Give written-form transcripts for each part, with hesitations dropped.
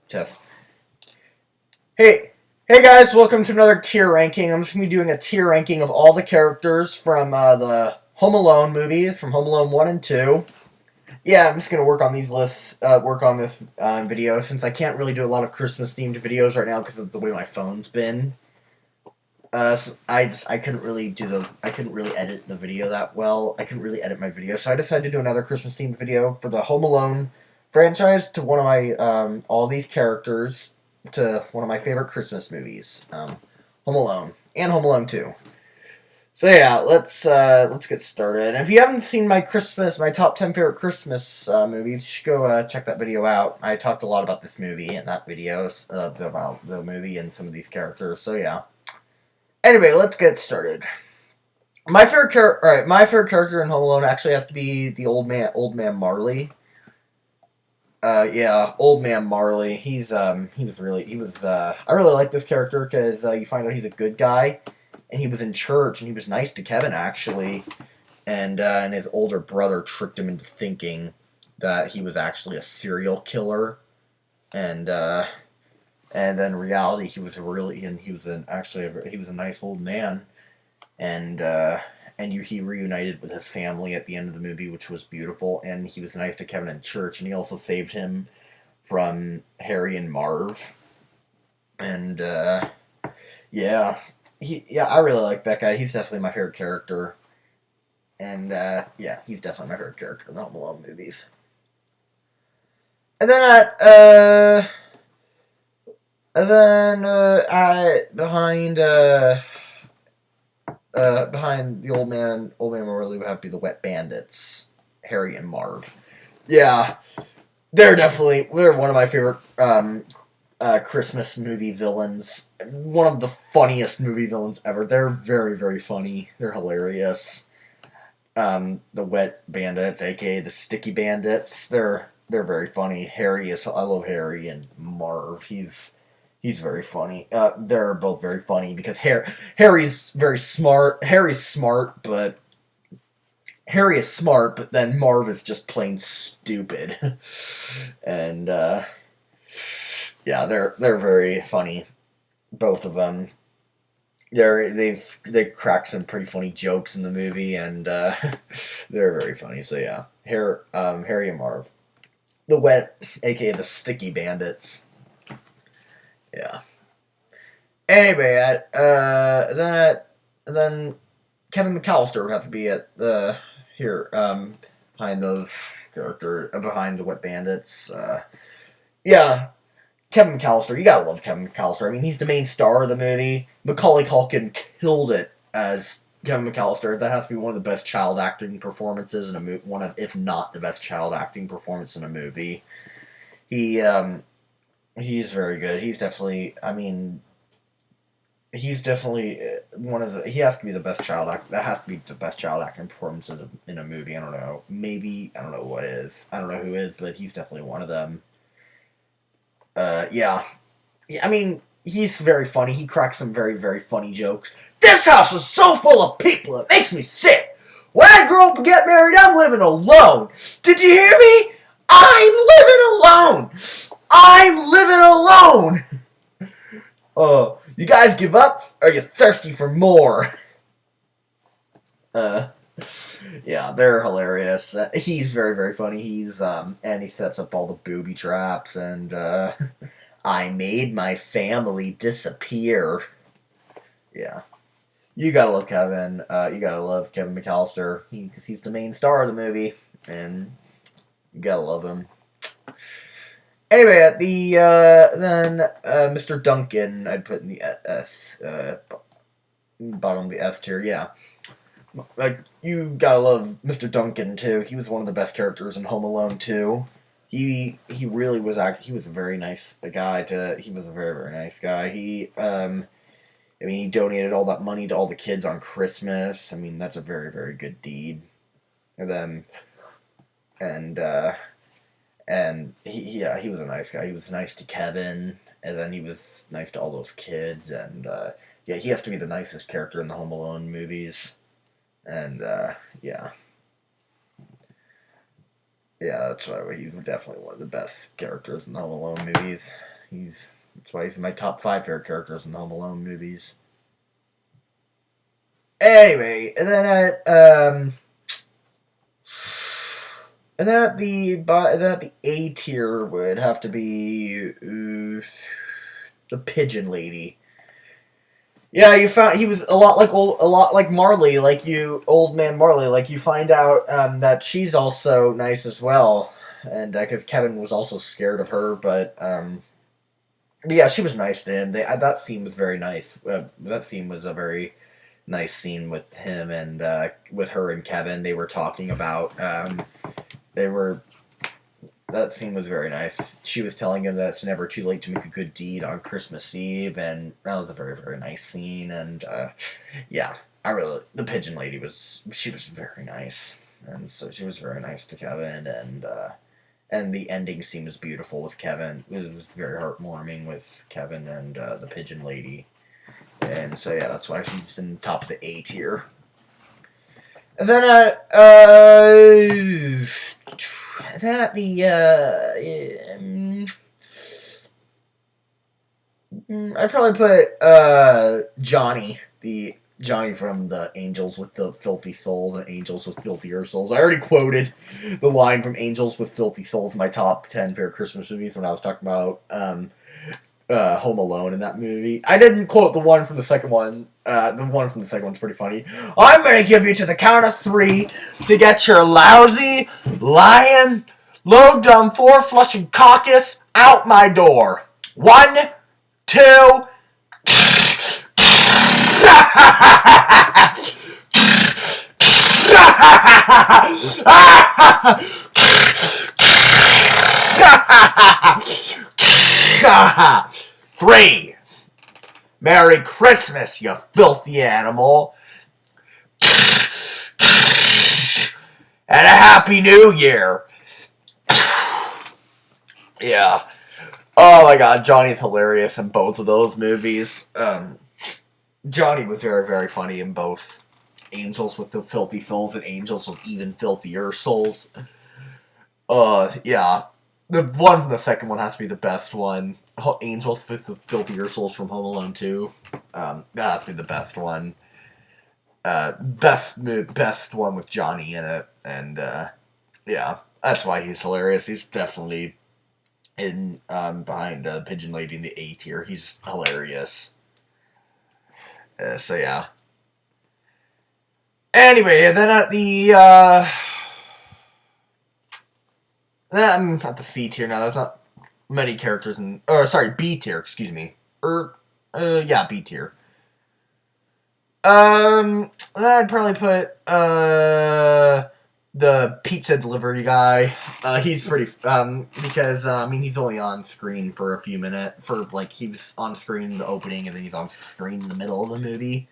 Test. Hey guys, welcome to another tier ranking. I'm just gonna be doing a tier ranking of all the characters from the Home Alone movies, from Home Alone 1 and 2. Yeah, I'm just gonna work on these lists, work on this video, since I can't really do a lot of Christmas themed videos right now because of the way my phone's been. So I couldn't really I couldn't really edit the video that well. I couldn't really edit my video, so I decided to do another Christmas themed video for the Home Alone franchise, to one of my all these characters, to one of my favorite Christmas movies, Home Alone and Home Alone 2. So yeah, let's get started. And if you haven't seen my top 10 favorite Christmas movies, you should go check that video out. I talked a lot about this movie in that video, about the movie and some of these characters. So yeah. Anyway, let's get started. My favorite character in Home Alone actually has to be the old man Marley. Yeah, old man Marley. I really like this character because you find out he's a good guy, and he was in church and he was nice to Kevin actually, and his older brother tricked him into thinking that he was actually a serial killer, and then in reality he was a nice old man, and he reunited with his family at the end of the movie, which was beautiful. And he was nice to Kevin in church, and he also saved him from Harry and Marv. And I really like that guy. He's definitely my favorite character. And he's definitely my favorite character in the Home Alone movies. And then behind the old man Marley would have to be the Wet Bandits, Harry and Marv. Yeah, they're one of my favorite Christmas movie villains. One of the funniest movie villains ever. They're very, very funny. They're hilarious. The Wet Bandits, aka the Sticky Bandits, they're very funny. I love Harry, and Marv. He's very funny. They're both very funny because Harry's very smart. Harry is smart, but then Marv is just plain stupid. And they're very funny, both of them. They crack some pretty funny jokes in the movie, and they're very funny. So yeah, Harry and Marv, the Wet, aka the Sticky Bandits. Yeah. Anyway, then Kevin McAllister would have to be at behind behind the Wet Bandits. Yeah, Kevin McAllister. You gotta love Kevin McAllister. I mean, he's the main star of the movie. Macaulay Culkin killed it as Kevin McAllister. That has to be one of the best child acting performances in a movie. One of, if not the best child acting performance in a movie. He's very good. He's definitely one of the. He has to be the best child actor. That has to be the best child acting performance in a movie. I don't know. Maybe I don't know what is. I don't know who is, but he's definitely one of them. Yeah. I mean, he's very funny. He cracks some very, very funny jokes. This house is so full of people, it makes me sick. When I grow up and get married, I'm living alone. Did you hear me? I'm living alone. I'm living alone. Oh, you guys give up? Or are you thirsty for more? Uh, yeah, they're hilarious. He's very, very funny. And he sets up all the booby traps, and I made my family disappear. Yeah. You gotta love Kevin. You gotta love Kevin McAllister. Because he's the main star of the movie, and you gotta love him. Anyway, at the then Mr. Duncan, I'd put in the S, bottom of the S tier. Yeah, like you gotta love Mr. Duncan too. He was one of the best characters in Home Alone too. He really was. He was a very nice guy. He was a very, very nice guy. I mean, he donated all that money to all the kids on Christmas. I mean, that's a very, very good deed. And then and he was a nice guy. He was nice to Kevin, and then he was nice to all those kids, and he has to be the nicest character in the Home Alone movies, and yeah. Yeah, that's why he's definitely one of the best characters in the Home Alone movies. That's why he's in my top 5 favorite characters in the Home Alone movies. Anyway, and then at the A tier would have to be the Pigeon Lady. Yeah, you found he was a lot like Marley, like you, old man Marley. Like you find out that she's also nice as well, and because Kevin was also scared of her, but yeah, she was nice to him. That scene was very nice. That scene was a very nice scene with him and with her and Kevin. They were talking about they were that scene was very nice. She was telling him that it's never too late to make a good deed on Christmas Eve, and that was a very, very nice scene. And yeah, the Pigeon Lady she was very nice, and so she was very nice to Kevin, and the ending scene was beautiful with Kevin. It was very heartwarming with Kevin and the Pigeon Lady, and so yeah, that's why she's in top of the A tier. And then at the I'd probably put Johnny from the Angels with the Filthy Souls and Angels with Filthier Souls. I already quoted the line from Angels with Filthy Souls in my top 10 favorite Christmas movies when I was talking about Home Alone in that movie. I didn't quote the one from the second one. The one from the second one's pretty funny. I'm gonna give you to the count of 3 to get your lousy, lying, low dumb 4-flushing caucus out my door. 1, 2. Three. Merry Christmas, you filthy animal. And a Happy New Year. Yeah. Oh my god, Johnny's hilarious in both of those movies. Johnny was very, very funny in both Angels with the Filthy Souls and Angels with Even Filthier Souls. Yeah. The one from the second one has to be the best one. Angels with the Filthier Souls from Home Alone 2. That has to be the best one. Best one with Johnny in it. And, yeah. That's why he's hilarious. He's definitely in behind Pigeon Lady in the A tier. He's hilarious. So yeah. Anyway, then at the I'm at the C tier now. That's not many characters in. Or sorry, B tier. Excuse me. Yeah, B tier. Then I'd probably put the pizza delivery guy. He's pretty because I mean he's only on screen for a few minutes he was on screen in the opening and then he's on screen in the middle of the movie.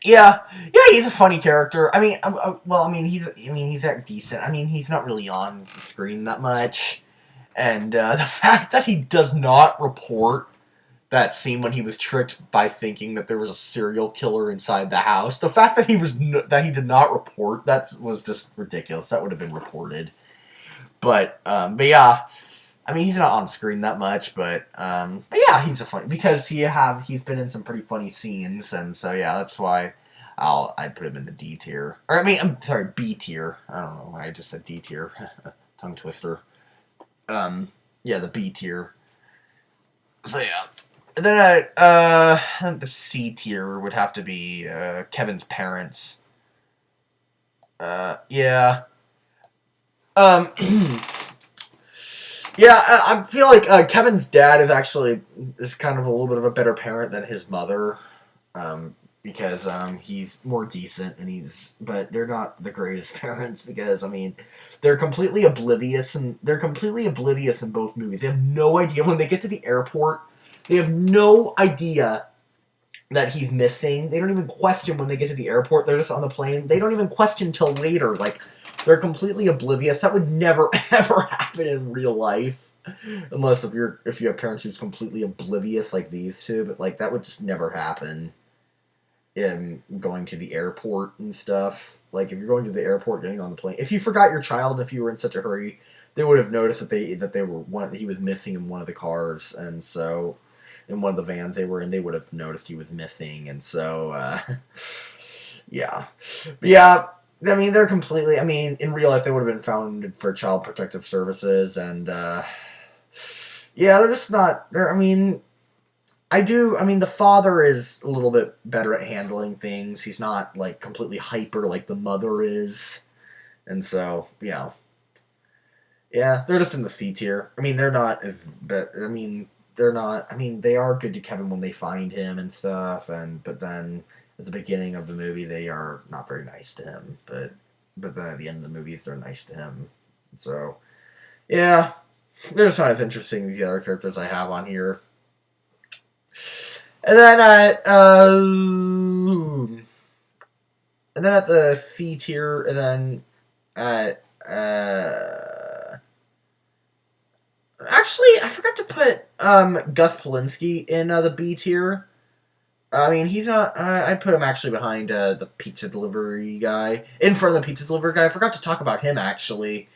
Yeah, he's a funny character. I mean, he's that decent. I mean, he's not really on the screen that much, and the fact that he does not report that scene when he was tricked by thinking that there was a serial killer inside the house. The fact that he did not report that was just ridiculous. That would have been reported. But yeah, I mean he's not on screen that much, but yeah, he's a funny because he's been in some pretty funny scenes, and so yeah, that's why I'd put him in the D tier. Or I mean, I'm sorry, B tier. I don't know why I just said D tier. Tongue twister. Yeah, the B tier. So yeah. And then the C tier would have to be Kevin's parents. Yeah. Yeah, I feel like Kevin's dad is kind of a little bit of a better parent than his mother, because he's more decent but they're not the greatest parents because I mean they're completely oblivious in both movies. They have no idea when they get to the airport. They have no idea that he's missing. They don't even question when they get to the airport. They're just on the plane. They don't even question till later. Like, they're completely oblivious. That would never, ever happen in real life. Unless if you have parents who's completely oblivious like these two. But, like, that would just never happen. going to the airport and stuff. Like if you're going to the airport, getting on the plane. If you forgot your child, if you were in such a hurry, they would have noticed that they were one. He was missing in one of the cars, and so in one of the vans they were in, they would have noticed he was missing, and so yeah, but yeah. I mean, they're completely. I mean, in real life, they would have been founded for Child Protective Services, and yeah, they're just not. They're. I mean, I do. I mean, the father is a little bit better at handling things. He's not like completely hyper like the mother is, and so yeah, they're just in the C tier. I mean, they're not as. But I mean, they're not. I mean, they are good to Kevin when they find him and stuff, and but then at the beginning of the movie, they are not very nice to him. But then at the end of the movies, they're nice to him. So yeah, they're just not as interesting as the other characters I have on here. And then at the C tier, and then at actually I forgot to put Gus Polinski in the B tier. I mean, he's not. I put him actually behind the pizza delivery guy, in front of the pizza delivery guy. I forgot to talk about him actually.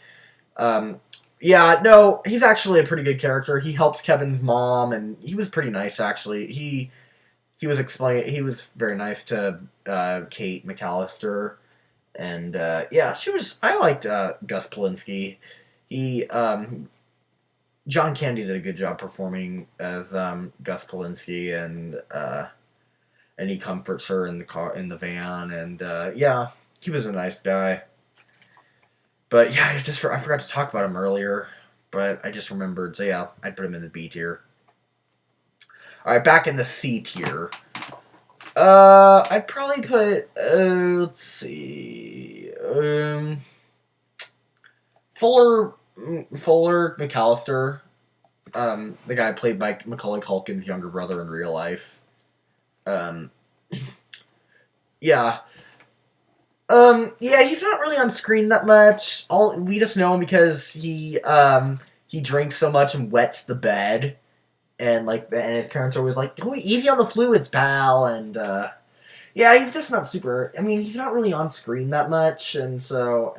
Um, yeah, no, he's actually a pretty good character. He helps Kevin's mom, and he was pretty nice actually. He was explaining. He was very nice to Kate McAllister, and yeah, she was. I liked Gus Polinski. He John Candy did a good job performing as Gus Polinski, and he comforts her in the car in the van, and yeah, he was a nice guy. But yeah, I forgot to talk about him earlier, but I just remembered. So yeah, I'd put him in the B tier. All right, back in the C tier. I'd probably put let's see, Fuller McAllister, the guy played by Macaulay Culkin's younger brother in real life. Um, yeah, yeah, he's not really on screen that much. All we just know him because he drinks so much and wets the bed, and and his parents are always like, "Go easy on the fluids, pal," and yeah, he's just not super. I mean, he's not really on screen that much, and so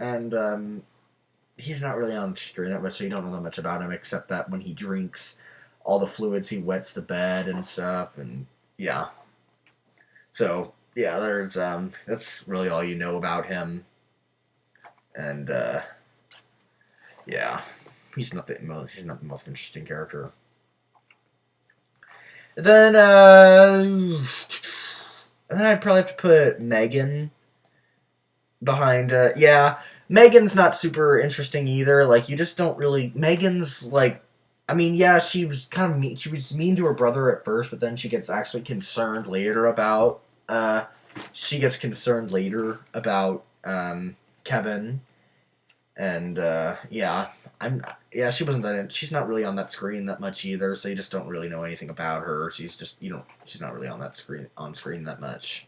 he's not really on screen that much, so you don't know that much about him except that when he drinks all the fluids, he wets the bed and stuff, and yeah. So yeah, there's that's really all you know about him, and yeah, he's not the most interesting character. Then I'd probably have to put Megan behind. Yeah, Megan's not super interesting either. Like you just don't really. Megan's like, I mean, yeah, she was kind of mean. She was mean to her brother at first, but then she gets actually concerned later about. She gets concerned later about Kevin, and yeah, yeah, she wasn't that. She's not really on that screen that much either, so you just don't really know anything about her. She's just you don't. She's not really on screen that much.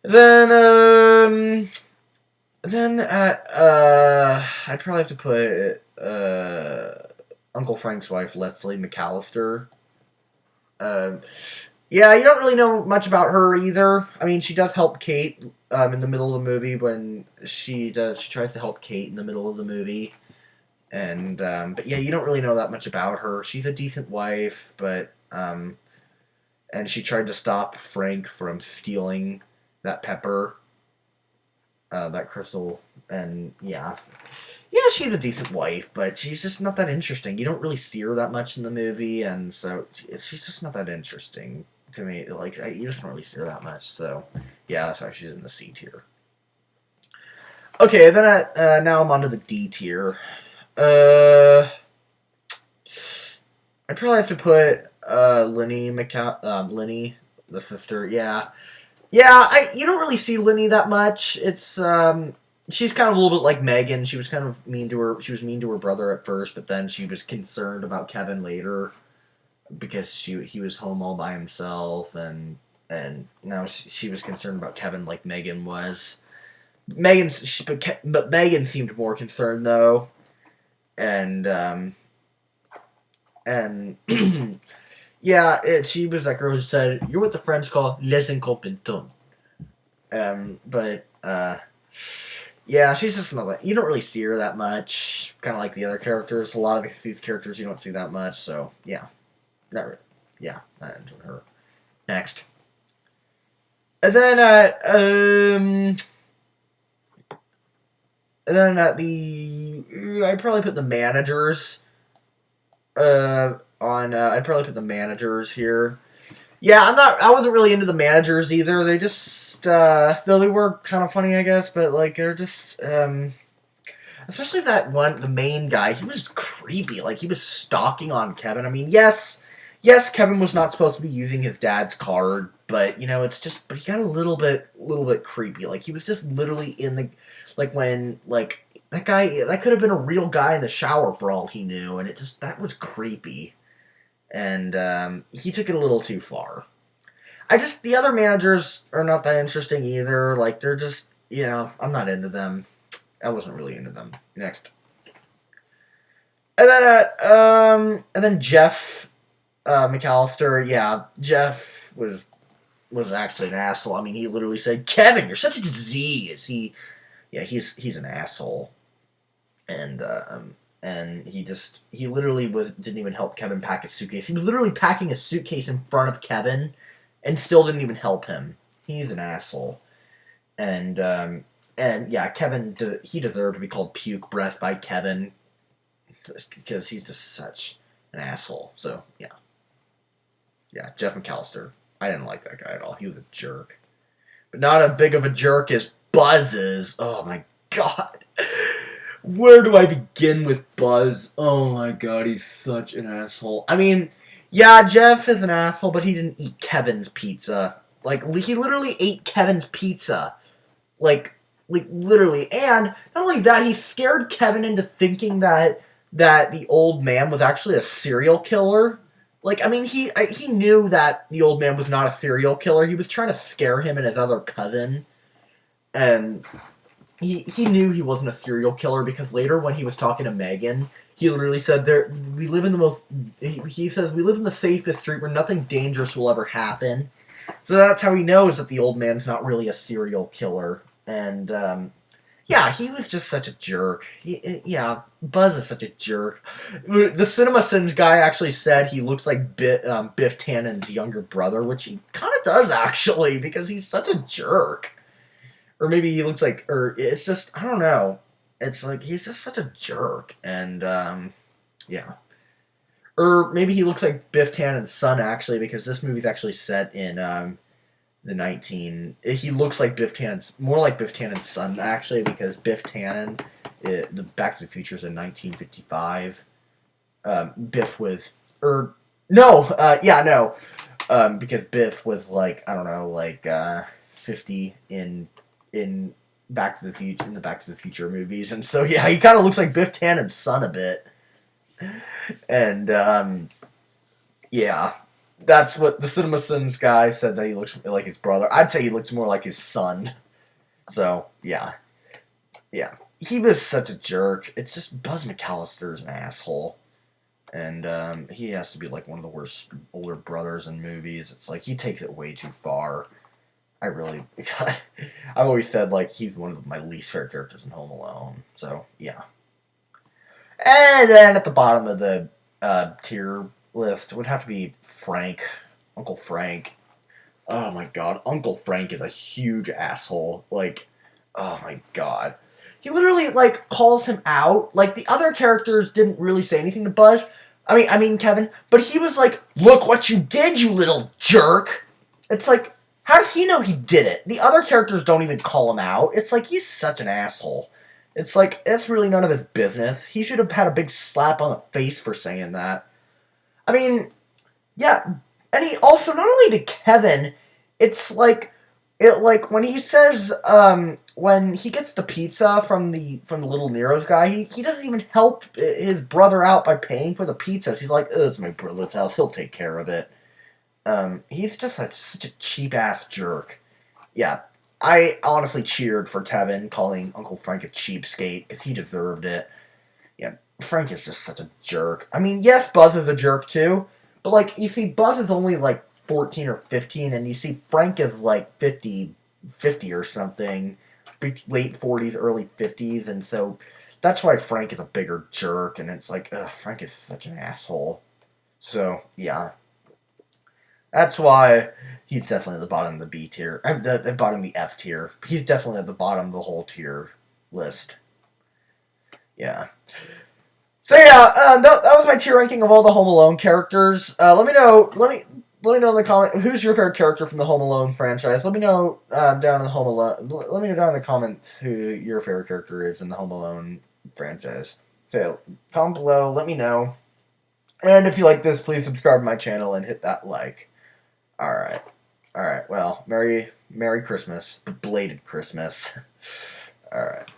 Then at I'd probably have to put Uncle Frank's wife, Leslie McAllister. Um, yeah, you don't really know much about her either. I mean, she does help Kate in the middle of the movie when she does. She tries to help Kate in the middle of the movie, and but yeah, you don't really know that much about her. She's a decent wife, but and she tried to stop Frank from stealing that pepper, that crystal, and yeah, she's a decent wife, but she's just not that interesting. You don't really see her that much in the movie, and so she's just not that interesting to me. Like you just don't really see her that much. So yeah, that's why she's in the C tier. Okay, then now I'm onto the D tier. Uh, I'd probably have to put Linny, the sister. Yeah, yeah. You don't really see Linny that much. It's she's kind of a little bit like Megan. She was kind of mean to her. She was mean to her brother at first, but then she was concerned about Kevin later because he was home all by himself, and now she was concerned about Kevin like Megan was. But Megan seemed more concerned though, and and Yeah, she was that girl who said, "You're what the French call les incompetents." But yeah, she's just another. You don't really see her that much. Kind of like the other characters. A lot of these characters you don't see that much. So yeah, not really. Yeah, that ends with her. Next, and then I'd probably put the managers on. I'd probably put the managers here. Yeah, I wasn't really into the managers either. They just though they were kind of funny, I guess, but like they're just especially that one, the main guy. He was creepy. Like he was stalking on Kevin. I mean, yes, Kevin was not supposed to be using his dad's card, but it's just. But he got a little bit creepy. Like he was just literally in the, like when like that guy that could have been a real guy in the shower for all he knew, and that was creepy, and he took it a little too far. The other managers are not that interesting either. Like they're just, I'm not into them. I wasn't really into them. Next, and then Jeff McAllister. Yeah, Jeff was actually an asshole. I mean, he literally said, "Kevin, you're such a disease." He's an asshole, and he literally didn't even help Kevin pack his suitcase. He was literally packing a suitcase in front of Kevin, and still didn't even help him. He's an asshole, and yeah, Kevin he deserved to be called puke breath by Kevin, because he's just such an asshole. So yeah, Jeff McAllister. I didn't like that guy at all. He was a jerk, but not as big of a jerk as Buzz is. Oh my god. Where do I begin with Buzz? Oh my god, he's such an asshole. I mean, yeah, Jeff is an asshole, but he didn't eat Kevin's pizza. Like, he literally ate Kevin's pizza. Like literally. And not only that, he scared Kevin into thinking that the old man was actually a serial killer. Like, I mean, he knew that the old man was not a serial killer. He was trying to scare him and his other cousin. And he knew he wasn't a serial killer, because later when he was talking to Megan, he literally said, we live in the most, he says, we live in the safest street where nothing dangerous will ever happen. So that's how he knows that the old man's not really a serial killer. And yeah, he was just such a jerk. Buzz is such a jerk. The CinemaSins guy actually said he looks like Biff Tannen's younger brother, which he kind of does actually, because he's such a jerk. Or maybe he looks like, or it's just, I don't know. It's like, he's just such a jerk. And, yeah. Or maybe he looks like Biff Tannen's son, actually, because this movie's actually set in, he looks like more like Biff Tannen's son, actually, because Biff Tannen, the Back to the Future is in 1955. Biff was, or, no, no. Because Biff was like, I don't know, like, 50 in Back to the Future, in the Back to the Future movies, and so yeah, he kind of looks like Biff Tannen's son a bit, and yeah, that's what the CinemaSins guy said, that he looks like his brother. I'd say he looks more like his son. So yeah, he was such a jerk. It's just Buzz McAllister's an asshole, and he has to be like one of the worst older brothers in movies. It's like he takes it way too far. I've always said, like, he's one of my least favorite characters in Home Alone. So, yeah. And then at the bottom of the tier list would have to be Frank. Uncle Frank. Oh my god. Uncle Frank is a huge asshole. Like, oh my god. He literally, like, calls him out. Like, the other characters didn't really say anything to Buzz. I mean Kevin. But he was like, "Look what you did, you little jerk." It's like, how does he know he did it? The other characters don't even call him out. It's like, he's such an asshole. It's like, it's really none of his business. He should have had a big slap on the face for saying that. I mean, yeah, and he also, not only to Kevin, it's like, when he says, when he gets the pizza from the Little Nero's guy, he doesn't even help his brother out by paying for the pizzas. He's like, "Oh, it's my brother's house, he'll take care of it." He's just such a cheap-ass jerk. Yeah, I honestly cheered for Kevin calling Uncle Frank a cheapskate, because he deserved it. Yeah, Frank is just such a jerk. I mean, yes, Buzz is a jerk too, But, like, you see, Buzz is only, like, 14 or 15, and you see Frank is, like, 50 or something. Late 40s, early 50s, and so that's why Frank is a bigger jerk, and it's like, ugh, Frank is such an asshole. So, yeah. That's why he's definitely at the bottom of the B tier. The bottom of the F tier. He's definitely at the bottom of the whole tier list. Yeah. So yeah, that was my tier ranking of all the Home Alone characters. Let me know. Let me know in the comment who's your favorite character from the Home Alone franchise. Let me know down in the Home Alone. Let me know down in the comments who your favorite character is in the Home Alone franchise. So comment below. Let me know. And if you like this, please subscribe to my channel and hit that like. All right. All right. Well, Merry Christmas, belated Christmas. All right.